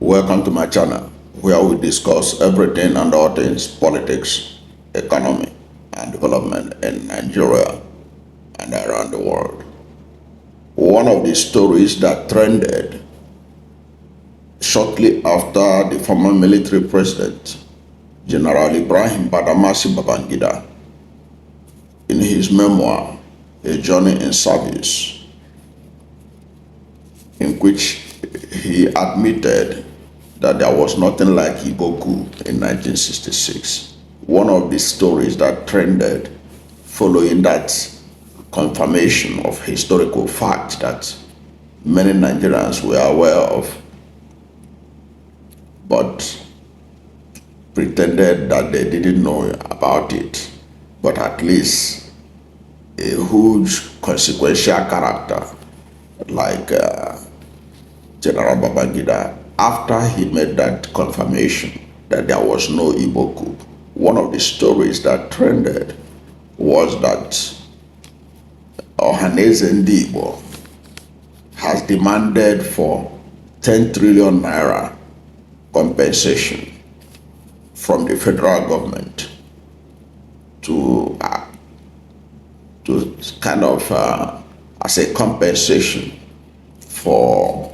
Welcome to my channel, where we discuss everything and all things politics, economy, and development in Nigeria and around the world. One of the stories that trended shortly after the former military president, General Ibrahim Badamosi Babangida, in his memoir, A Journey in Service, in which he admitted that there was nothing like Igbo Coup in 1966. One of the stories that trended following that confirmation of historical fact that many Nigerians were aware of, but pretended that they didn't know about it. But at least a huge consequential character like General Babangida, after he made that confirmation that there was no Igbo coup, one of the stories that trended was that Ohanaeze Ndigbo has demanded for 10 trillion naira compensation from the federal government to kind of as a compensation for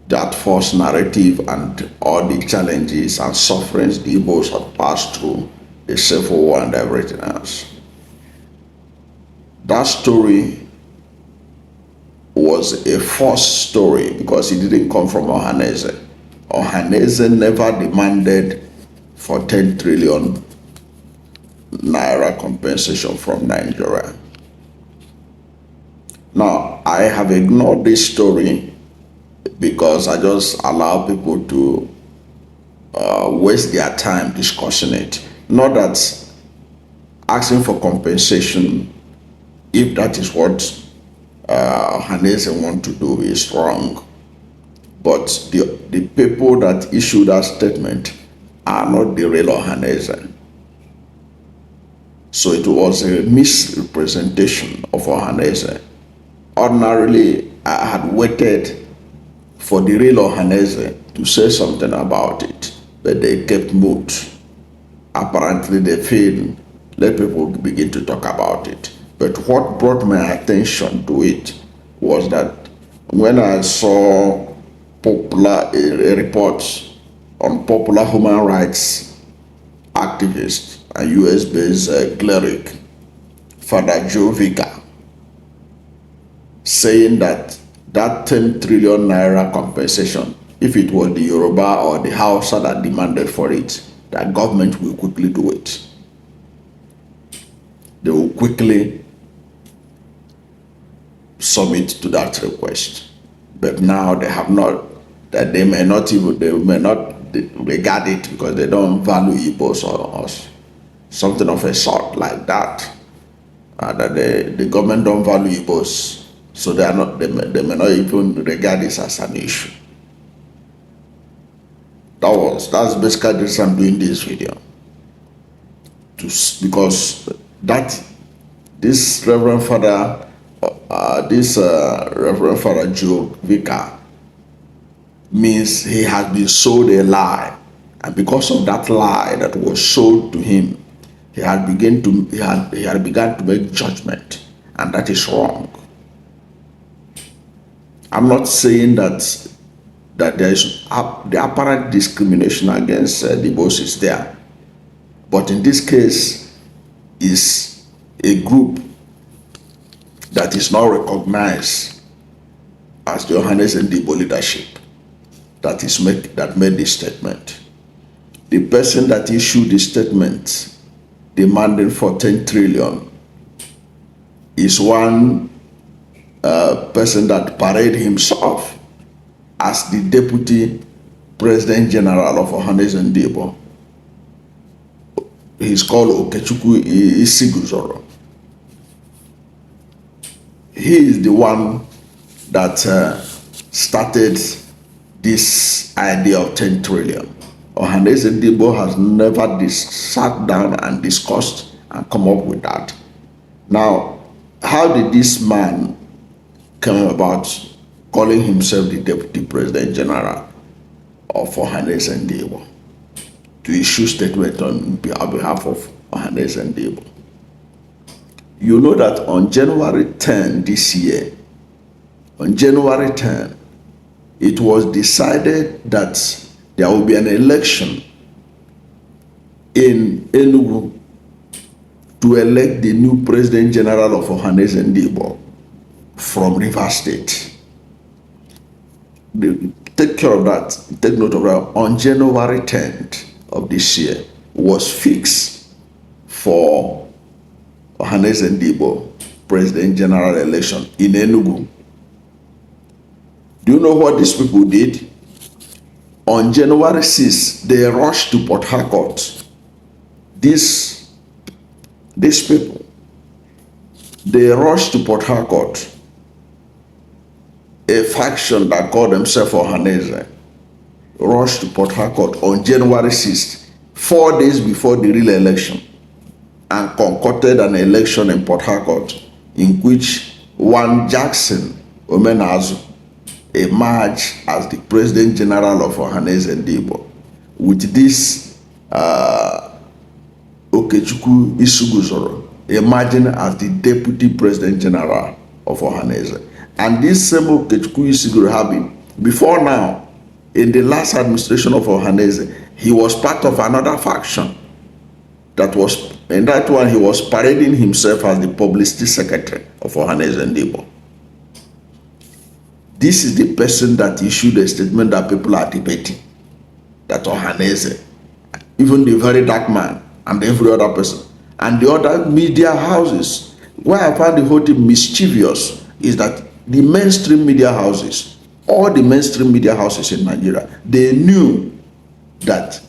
that false narrative and all the challenges and sufferings the Igbos have passed through, the Civil War and everything else. That story was a false story because it didn't come from Ohanaeze. Ohanaeze never demanded for 10 trillion naira compensation from Nigeria. Now, I have ignored this story because I just allow people to waste their time discussing it. Not that asking for compensation, if that is what Ohanaeze want to do, is wrong. But the people that issue that statement are not the real Ohanaeze. So it was a misrepresentation of Ohanaeze. Ordinarily, I had waited for the real Ohanaeze to say something about it, but they kept mute. Apparently, they failed. Let people begin to talk about it. But what brought my attention to it was that when I saw popular reports on popular human rights activist and US-based cleric, Father Joe Vicar, saying that 10 trillion naira compensation, if it was the Yoruba or the Hausa that demanded for it, that government will quickly do it. They will quickly submit to that request. But now they have not, that they may not regard it because they don't value Igbos or something of a sort like that. That the government don't value Igbos. So they may not even regard this as an issue. That's basically the reason I'm doing this video. Because this Reverend Father, Reverend Father Joe Vicar, means he has been sold a lie, and because of that lie that was sold to him, he had begun to make judgment, and that is wrong. I'm not saying that there is the apparent discrimination against the Igbos is there, but in this case is a group that is not recognized as the Ohanaeze Ndigbo leadership that made this statement. The person that issued the statement demanding for 10 trillion is one person that paraded himself as the Deputy President General of Ohanaeze Ndigbo. He's called Okechukwu Isiguzoro. He is the one that started this idea of 10 trillion. Ohanaeze Ndigbo has never sat down and discussed and come up with that. Now, how did this man come about calling himself the Deputy President General? of Ohanaeze Ndigbo to issue statement on behalf of Ohanaeze Ndigbo. You know that on January 10 this year, on January 10, it was decided that there will be an election in Enugu to elect the new President General of Ohanaeze Ndigbo from Rivers State. Take care of that, take note of that. On January 10th of this year was fixed for Ohanaeze Ndigbo President General election in Enugu. Do you know what these people did? On January 6th, they rushed to Port Harcourt. These people, they rushed to Port Harcourt. A faction that called themselves Ohanaeze rushed to Port Harcourt on January 6th, 4 days before the real election, and concocted an election in Port Harcourt in which one Jackson Omenazu emerged as the President General of Ohanaeze Ndigbo, with this Okechukwu Isuguzoro emerging as the Deputy President General of Ohanaeze. And this same Okechukwu Isuguzoro having, before now, in the last administration of Ohanaeze, he was part of another faction. That was, in that one, he was parading himself as the publicity secretary of Ohanaeze Ndigbo. This is the person that issued a statement that people are debating. That Ohanaeze, even the very dark man, and every other person, and the other media houses. Why I find the whole thing mischievous is that the mainstream media houses, all the mainstream media houses in Nigeria, they knew that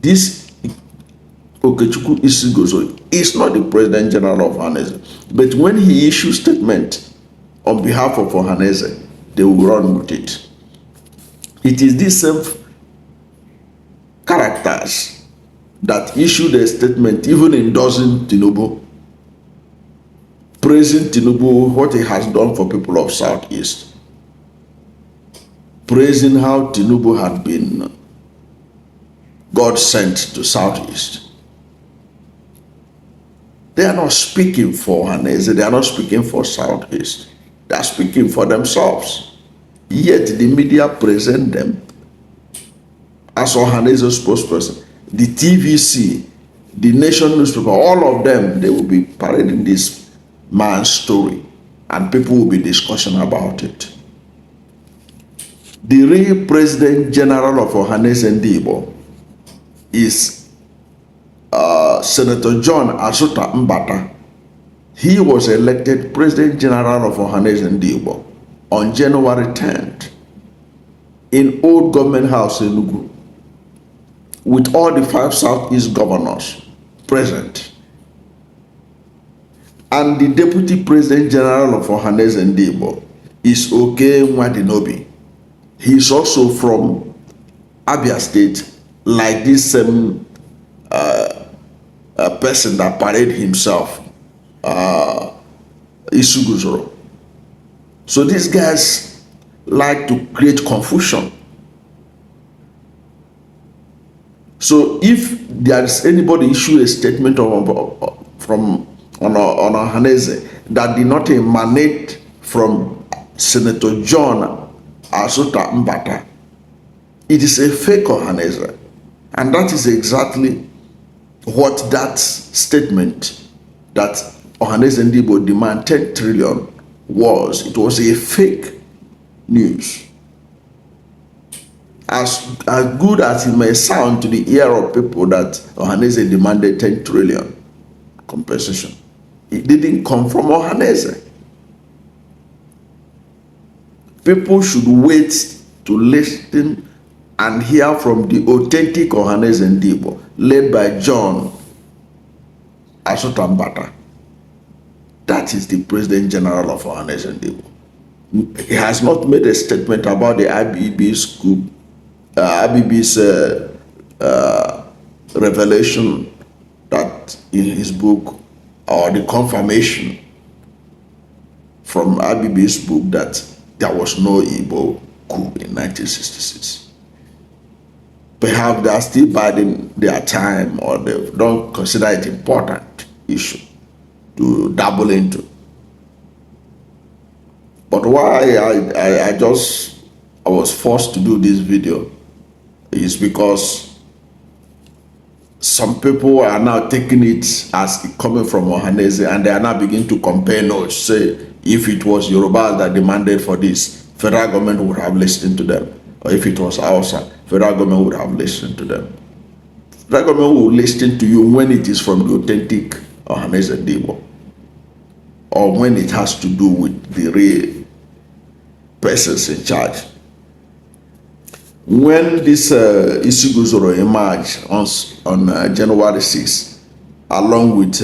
this Okechukwu Isuguzoro is not the President General of Ohanaeze. But when he issues statement on behalf of Ohanaeze, they will run with it. It is these same characters that issued a statement even endorsing Tinubu, praising Tinubu, what he has done for people of Southeast, praising how Tinubu had been God sent to Southeast. They are not speaking for Ohanaeze, they are not speaking for Southeast. They are speaking for themselves. Yet the media present them as Ohanaeze's spokesperson. The TVC, the Nation newspaper, all of them, they will be parading this man's story and people will be discussing about it. The real President General of Ohanaeze Ndigbo is Senator John Asuta Mbata. He was elected President General of Ohanaeze Ndigbo on January 10th in Old Government House in Enugu, with all the 5 Southeast governors present. And the Deputy President General of Ohanaeze Ndigbo is Oke Nwadinobi. He is also from Abia State, like this same person that paraded himself, Isuguzoro. So these guys like to create confusion. So if there is anybody issue a statement on Ohanaeze that did not emanate from Senator John Asuta Mbata, it is a fake Ohanaeze. And that is exactly what that statement that Ohanaeze Ndigbo demand 10 trillion was. It was a fake news. As good as it may sound to the ear of people that Ohanaeze demanded 10 trillion compensation, it didn't come from Ohanaeze. People should wait to listen and hear from the authentic Ohanaeze Ndigbo, led by John Asuta Mbata. That is the President General of Ohanaeze Ndigbo. He has not made a statement about the IBB's coup, IBB's revelation that in his book, or the confirmation from IBB's book that there was no Igbo coup in 1966. perhaps they are still biding their time, or they don't consider it important issue to dabble into. But why I was forced to do this video is because some people are now taking it as coming from Ohanaeze, and they are now beginning to compare notes. Say, if it was Yoruba that demanded for this, federal government would have listened to them. Or if it was Hausa, federal government would have listened to them. Federal government will listen to you when it is from the authentic Ohanaeze Ndigbo, or when it has to do with the real persons in charge. When this Isiguzoro emerged on January 6th, along with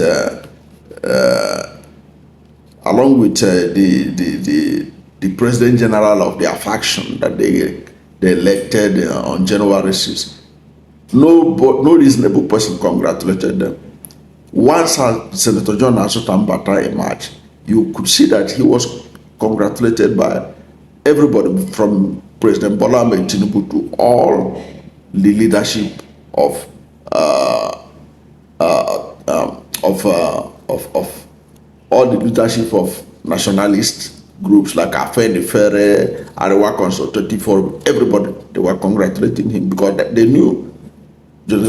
the President General of their faction that they elected on January 6th, no reasonable person congratulated them. Once Senator John Asotambata emerged, you could see that he was congratulated by everybody, from President Bola Ahmed Tinubu to all the leadership of all the leadership of nationalist groups like Afenifere, Arewa Consultative Forum. Everybody, they were congratulating him because they knew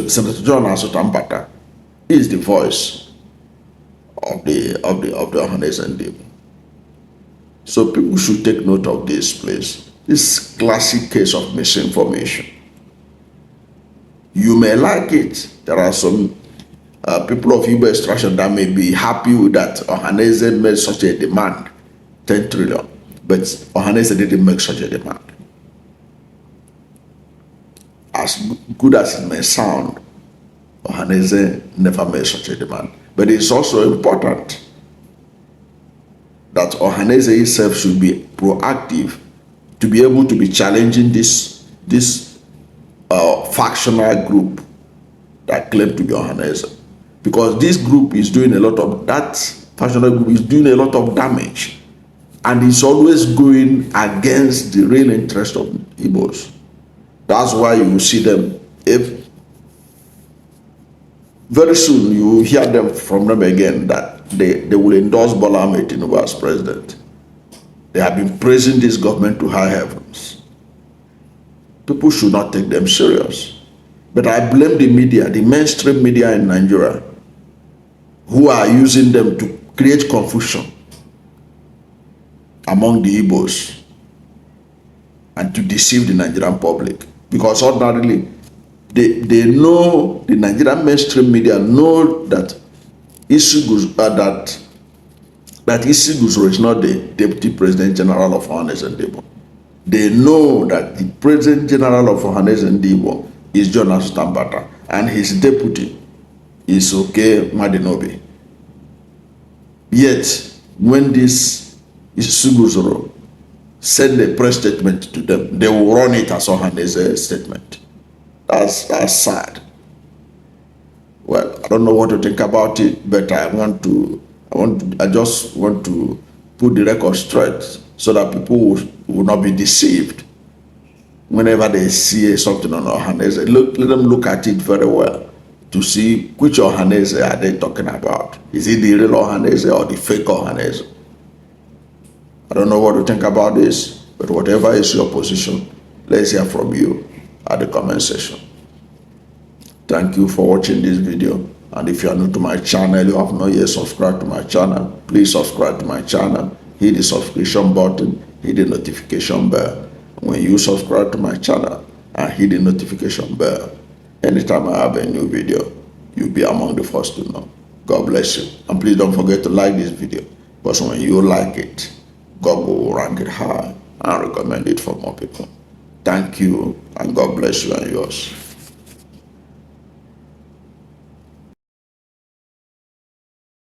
Senator John Asotambata is the voice of the Ohanaeze Ndigbo. So people should take note of this, please. This classic case of misinformation. You may like it. There are some people of Igbo extraction that may be happy with that Ohanaeze made such a demand, 10 trillion. But Ohanaeze didn't make such a demand. As good as it may sound, Ohanaeze never made such a demand. But it's also important that Ohanaeze himself should be proactive to be able to be challenging this factional group that claim to be Ohanaeze. Because this group is doing a lot of, that factional group is doing a lot of damage. And it's always going against the real interest of Igbos. That's why you will see them, if very soon you will hear them from them again, that they will endorse Bola Ahmed Tinubu as president. They have been praising this government to high heavens. People should not take them serious. But I blame the media, the mainstream media in Nigeria, who are using them to create confusion among the Igbos and to deceive the Nigerian public. Because ordinarily, they know, the Nigerian mainstream media know that that Isiguzoro is not the Deputy President General of Ohanaeze Ndigbo. They know that the President General of Ohanaeze Ndigbo is John Asotambata, and his deputy is Oke Madinobi. Yet, when this Isiguzoro send a press statement to them, they will run it as Ohanaeze's statement. That's sad. Well, I don't know what to think about it, but I just want to put the record straight so that people will not be deceived whenever they see something on Ohanaeze. Let them look at it very well to see which Ohanaeze are they talking about. Is it the real Ohanaeze or the fake Ohanaeze? I don't know what to think about this, but whatever is your position, let's hear from you at the comment section. Thank you for watching this video. And if you are new to my channel, you have not yet subscribed to my channel, please subscribe to my channel. Hit the subscription button, hit the notification bell. When you subscribe to my channel and hit the notification bell, anytime I have a new video, you'll be among the first to know. God bless you. And please don't forget to like this video, because when you like it, God will rank it high and recommend it for more people. Thank you, and God bless you and yours.